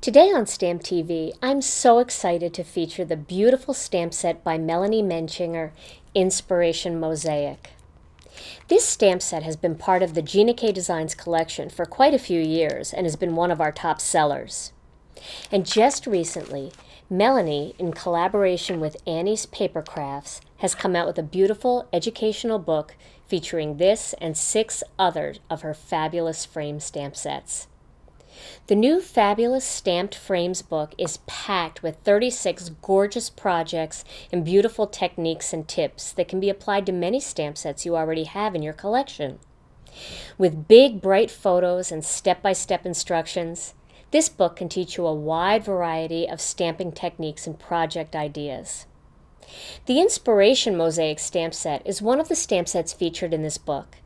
Today on Stamp TV, I'm so excited to feature the beautiful stamp set by Melanie Menchinger, Inspiration Mosaic. This stamp set has been part of the Gina Designs collection for quite a few years and has been one of our top sellers. And just recently, Melanie, in collaboration with Annie's Paper Crafts, has come out with a beautiful educational book featuring this and 6 others of her fabulous frame stamp sets. The new Fabulous Stamped Frames book is packed with 36 gorgeous projects and beautiful techniques and tips that can be applied to many stamp sets you already have in your collection. With big, bright photos and step-by-step instructions, this book can teach you a wide variety of stamping techniques and project ideas. The Inspiration Mosaic stamp set is one of the stamp sets featured in this book.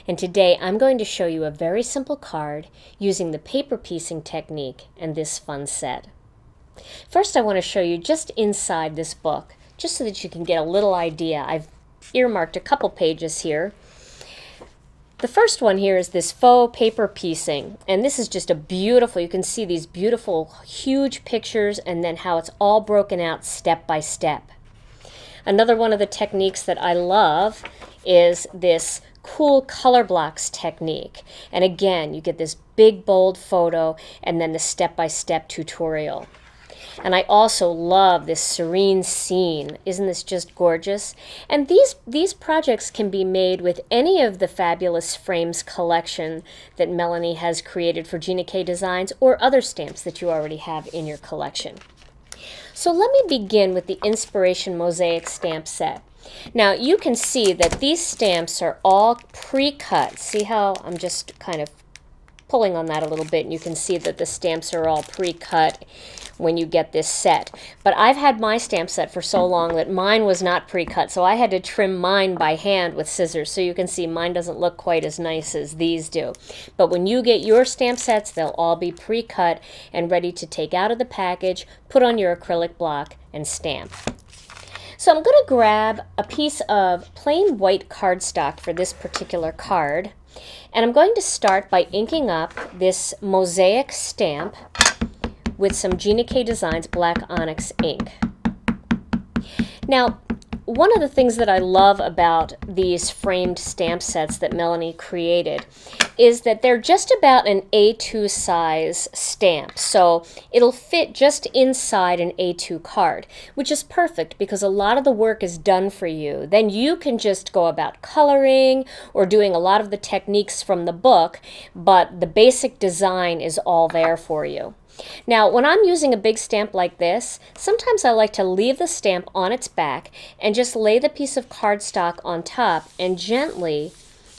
And today I'm going to show you a very simple card using the paper piecing technique and this fun set. First I want to show you just inside this book, just so that you can get a little idea. I've earmarked a couple pages here. The first one here is this faux paper piecing, and this is just a beautiful, you can see these beautiful huge pictures and then how it's all broken out step by step. Another one of the techniques that I love is this cool color blocks technique. And again, you get this big bold photo and then the step-by-step tutorial. And I also love this serene scene. Isn't this just gorgeous? And these projects can be made with any of the Fabulous Frames collection that Melanie has created for Gina Designs or other stamps that you already have in your collection. So let me begin with the Inspiration Mosaic stamp set. Now you can see that these stamps are all pre-cut. See how I'm just kind of pulling on that a little bit, and you can see that the stamps are all pre-cut when you get this set. But I've had my stamp set for so long that mine was not pre-cut, so I had to trim mine by hand with scissors. So you can see mine doesn't look quite as nice as these do. But when you get your stamp sets, they'll all be pre-cut and ready to take out of the package, put on your acrylic block, and stamp. So I'm going to grab a piece of plain white cardstock for this particular card, and I'm going to start by inking up this mosaic stamp with some Gina Designs Black Onyx ink. Now, one of the things that I love about these framed stamp sets that Melanie created is that they're just about an A2 size stamp. So it'll fit just inside an A2 card, which is perfect because a lot of the work is done for you. Then you can just go about coloring or doing a lot of the techniques from the book, but the basic design is all there for you. Now, when I'm using a big stamp like this, sometimes I like to leave the stamp on its back and just lay the piece of cardstock on top and gently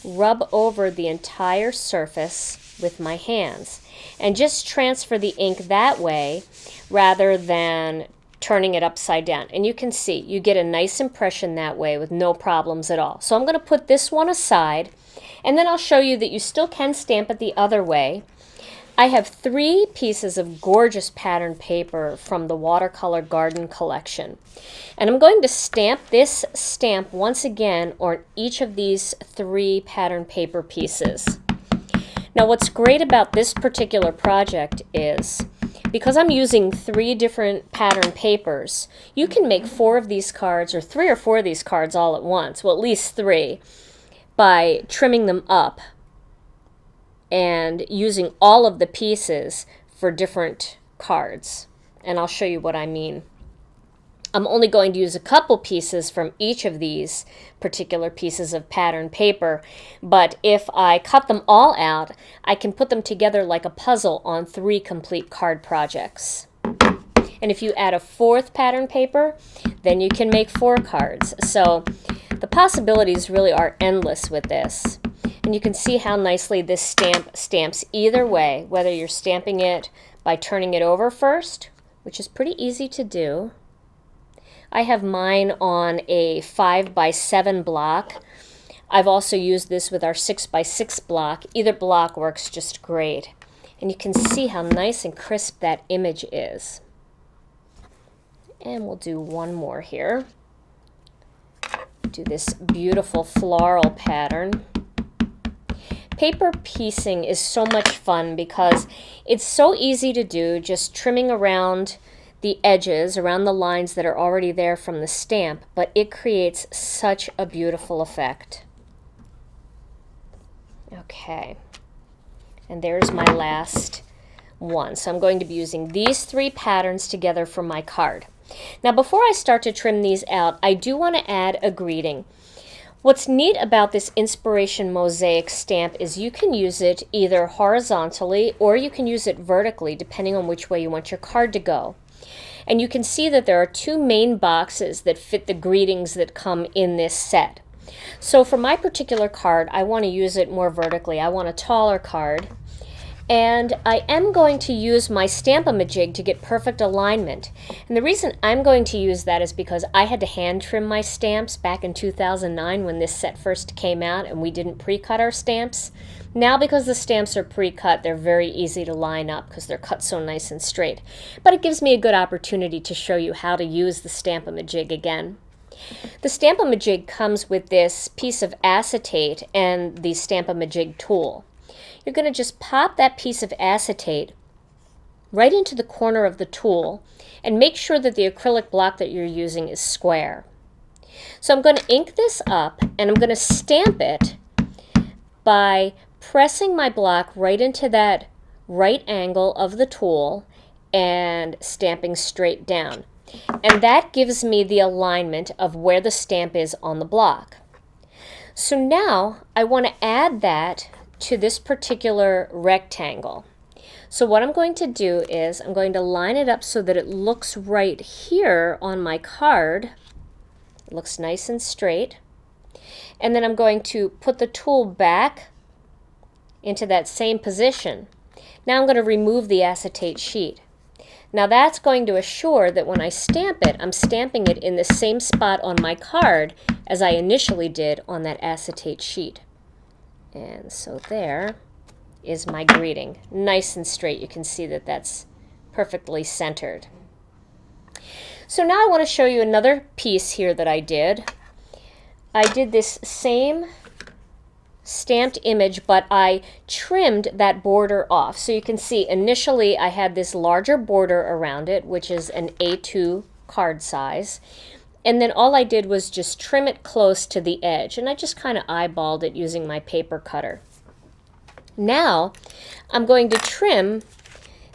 rub over the entire surface with my hands. And just transfer the ink that way rather than turning it upside down. And you can see, you get a nice impression that way with no problems at all. So I'm going to put this one aside, and then I'll show you that you still can stamp it the other way. I have 3 pieces of gorgeous pattern paper from the Watercolor Garden collection. And I'm going to stamp this stamp once again on each of these 3 pattern paper pieces. Now what's great about this particular project is, because I'm using 3 different pattern papers, you can make 4 of these cards, or 3 or 4 of these cards all at once, well at least 3, by trimming them up and using all of the pieces for different cards. And I'll show you what I mean. I'm only going to use a couple pieces from each of these particular pieces of pattern paper, but if I cut them all out, I can put them together like a puzzle on 3 complete card projects. And if you add a 4th pattern paper, then you can make 4 cards. So the possibilities really are endless with this. And you can see how nicely this stamp stamps either way, whether you're stamping it by turning it over first, which is pretty easy to do. I have mine on a 5x7 block. I've also used this with our 6x6 block. Either block works just great. And you can see how nice and crisp that image is. And we'll do one more here. Do this beautiful floral pattern. Paper piecing is so much fun because it's so easy to do, just trimming around the edges, around the lines that are already there from the stamp, but it creates such a beautiful effect. Okay, and there's my last one. So I'm going to be using these 3 patterns together for my card. Now before I start to trim these out, I do want to add a greeting. What's neat about this Inspiration Mosaic stamp is you can use it either horizontally or you can use it vertically, depending on which way you want your card to go. And you can see that there are 2 main boxes that fit the greetings that come in this set. So for my particular card, I want to use it more vertically. I want a taller card. And I am going to use my Stamp-A-Majig to get perfect alignment. And the reason I'm going to use that is because I had to hand trim my stamps back in 2009 when this set first came out and we didn't pre-cut our stamps. Now because the stamps are pre-cut, they're very easy to line up because they're cut so nice and straight. But it gives me a good opportunity to show you how to use the Stamp-A-Majig again. The Stamp-A-Majig comes with this piece of acetate and the Stamp-A-Majig tool. You're going to just pop that piece of acetate right into the corner of the tool and make sure that the acrylic block that you're using is square. So I'm going to ink this up and I'm going to stamp it by pressing my block right into that right angle of the tool and stamping straight down. And that gives me the alignment of where the stamp is on the block. So now I want to add that to this particular rectangle. So what I'm going to do is I'm going to line it up so that it looks right here on my card. It looks nice and straight. And then I'm going to put the tool back into that same position. Now I'm going to remove the acetate sheet. Now that's going to assure that when I stamp it, I'm stamping it in the same spot on my card as I initially did on that acetate sheet. And so there is my greeting. Nice and straight. You can see that that's perfectly centered. So now I want to show you another piece here that I did. I did this same stamped image, but I trimmed that border off. So you can see initially I had this larger border around it, which is an A2 card size. And then all I did was just trim it close to the edge, and I just kind of eyeballed it using my paper cutter. Now I'm going to trim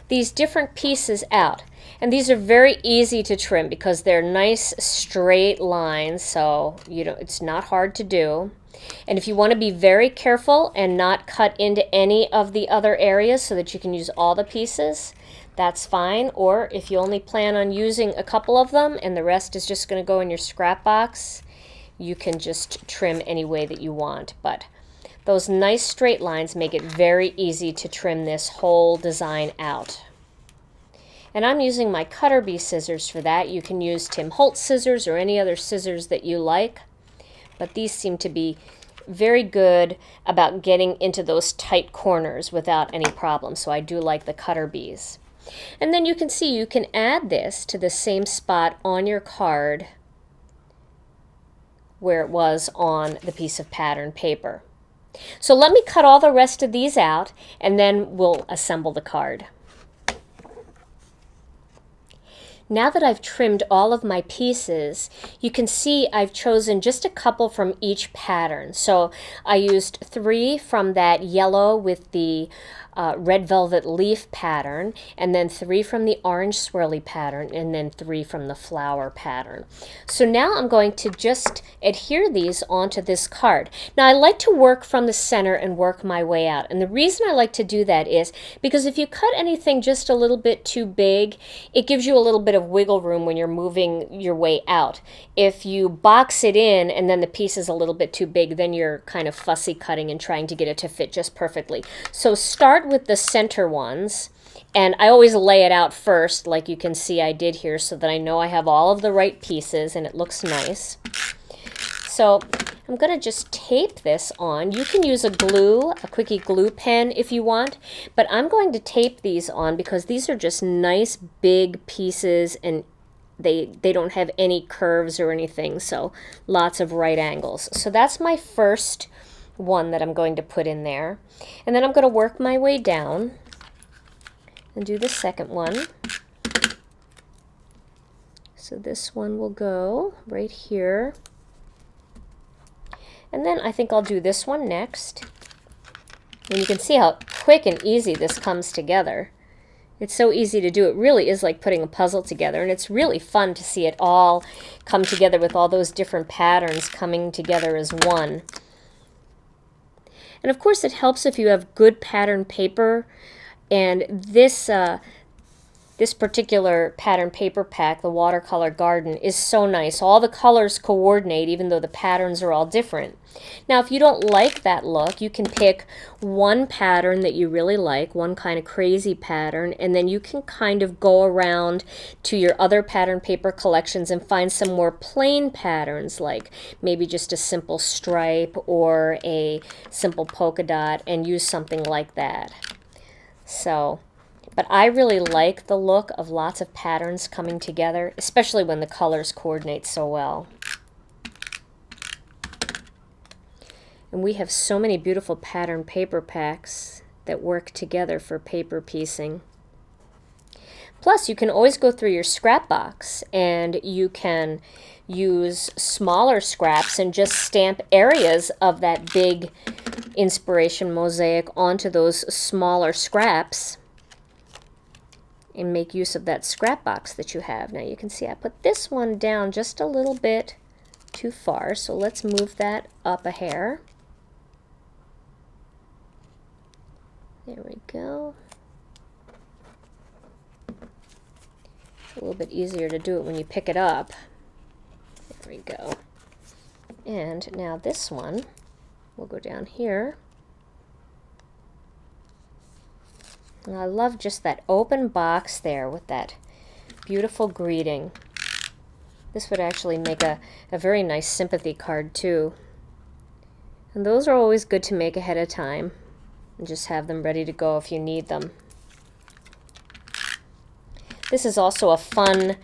these different pieces out. And these are very easy to trim because they're nice straight lines, so it's not hard to do. And if you want to be very careful and not cut into any of the other areas so that you can use all the pieces, that's fine. Or if you only plan on using a couple of them and the rest is just going to go in your scrap box, you can just trim any way that you want. But those nice straight lines make it very easy to trim this whole design out. And I'm using my Cutter Bee scissors for that. You can use Tim Holtz scissors or any other scissors that you like. But these seem to be very good about getting into those tight corners without any problem. So I do like the Cutter Bees. And then you can see you can add this to the same spot on your card where it was on the piece of pattern paper. So let me cut all the rest of these out and then we'll assemble the card. Now that I've trimmed all of my pieces, you can see I've chosen just a couple from each pattern. So I used 3 from that yellow with the red velvet leaf pattern, and then 3 from the orange swirly pattern, and then 3 from the flower pattern. So now I'm going to just adhere these onto this card. Now I like to work from the center and work my way out, and the reason I like to do that is because if you cut anything just a little bit too big, it gives you a little bit of wiggle room when you're moving your way out. If you box it in and then the piece is a little bit too big, then you're kind of fussy cutting and trying to get it to fit just perfectly. So start with the center ones, and I always lay it out first, like you can see I did here, so that I know I have all of the right pieces and it looks nice. So I'm going to just tape this on. You can use a quickie glue pen if you want, but I'm going to tape these on because these are just nice big pieces and they don't have any curves or anything, so lots of right angles. So that's my first one that I'm going to put in there. And then I'm going to work my way down and do the second one. So this one will go right here. And then I think I'll do this one next. And you can see how quick and easy this comes together. It's so easy to do. It really is like putting a puzzle together, and it's really fun to see it all come together with all those different patterns coming together as one. And of course it helps if you have good pattern paper, and this particular pattern paper pack, the Watercolor Garden, is so nice. All the colors coordinate even though the patterns are all different. Now if you don't like that look, you can pick one pattern that you really like, one kind of crazy pattern, and then you can kind of go around to your other pattern paper collections and find some more plain patterns, like maybe just a simple stripe or a simple polka dot, and use something like that. But I really like the look of lots of patterns coming together, especially when the colors coordinate so well. And we have so many beautiful pattern paper packs that work together for paper piecing. Plus, you can always go through your scrap box and you can use smaller scraps and just stamp areas of that big inspiration mosaic onto those smaller scraps and make use of that scrap box that you have. Now you can see I put this one down just a little bit too far, so let's move that up a hair. There we go. It's a little bit easier to do it when you pick it up. There we go. And now this one, we'll go down here. And I love just that open box there with that beautiful greeting. This would actually make a very nice sympathy card too. And those are always good to make ahead of time and just have them ready to go if you need them. This is also a fun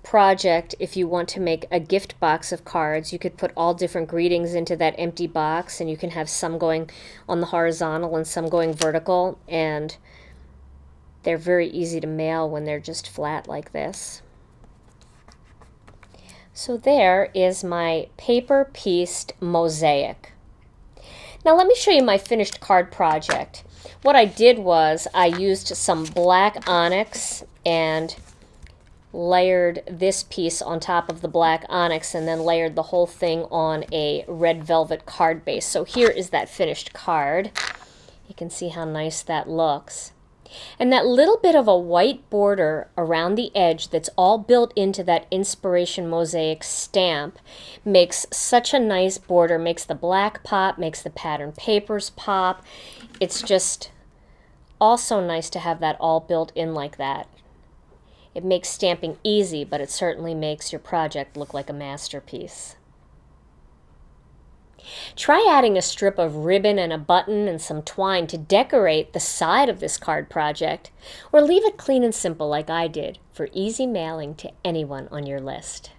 project if you want to make a gift box of cards. You could put all different greetings into that empty box, and you can have some going on the horizontal and some going vertical, and they're very easy to mail when they're just flat like this. So there is my paper pieced mosaic. Now let me show you my finished card project. What I did was I used some black onyx and layered this piece on top of the black onyx and then layered the whole thing on a red velvet card base. So here is that finished card. You can see how nice that looks. And that little bit of a white border around the edge that's all built into that inspiration mosaic stamp makes such a nice border, makes the black pop, makes the pattern papers pop. It's just also nice to have that all built in like that. It makes stamping easy, but it certainly makes your project look like a masterpiece. Try adding a strip of ribbon and a button and some twine to decorate the side of this card project, or leave it clean and simple like I did for easy mailing to anyone on your list.